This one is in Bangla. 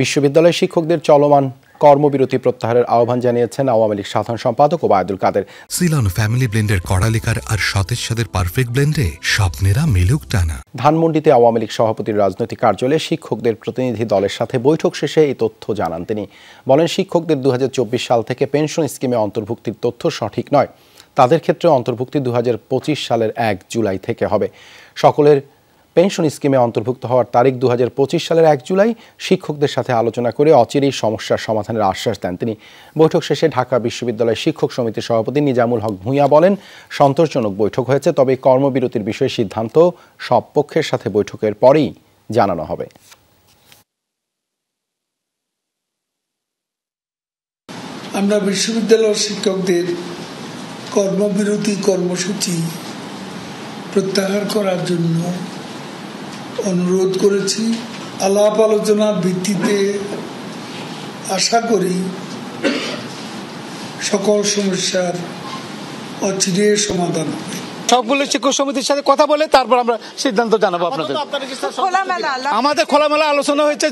বিশ্ববিদ্যালয়ের শিক্ষকদের চলমান কর্মবিরতি প্রত্যাহারের আহ্বান জানিয়েছেন আওয়ামী লীগ সাধারণ সম্পাদক ওবায়দুল কাদের। সিলন ফ্যামিলি ব্লেন্ডের কড়ালিকার আর সতেজ স্বাদের পারফেক্ট ব্লেন্ডে স্বপ্নেরা মেলুক টানা। ধানমন্ডিতে আওয়ামী লীগ সভাপতির রাজনৈতিক কার্যালয়ে শিক্ষকদের প্রতিনিধি দলের সাথে বৈঠক শেষে এই তথ্য জানান তিনি। বলেন, শিক্ষকদের 2024 সাল থেকে পেনশন স্কিমে অন্তর্ভুক্তির তথ্য সঠিক নয়। তাদের ক্ষেত্রে অন্তর্ভুক্তি 2025 সালের 1 জুলাই থেকে হবে। সকলের পেনশন স্কিমে অন্তর্ভুক্ত হওয়ার তারিখ 2025 সালের 1 জুলাই। শিক্ষকদের সাথে আলোচনা করে অচিরেই সমস্যার সমাধানের আশ্বাস দেন তিনি। বৈঠক শেষে ঢাকা বিশ্ববিদ্যালয় শিক্ষক সমিতির সভাপতি নিজামুল হক ভূঁইয়া বলেন, সন্তোষজনক বৈঠক হয়েছে, তবে কর্মবিরতির বিষয়ে সিদ্ধান্ত সব পক্ষের সাথে বৈঠকের পরেই জানানো হবে। আমরা বিশ্ববিদ্যালয়ের শিক্ষকদের কর্মবিরতি কর্মসূচি প্রত্যাহার করার জন্য অনুরোধ করেছি। আলাপ আলোচনার ভিত্তিতে আশা করি সকল সমস্যার অচিরে সমাধান হবে। সবগুলো শিক্ষক সমিতির সাথে কথা বলে তারপর আমরা সিদ্ধান্ত জানাবো আপনাদের। আমাদের খোলামেলা আলোচনা হয়েছে।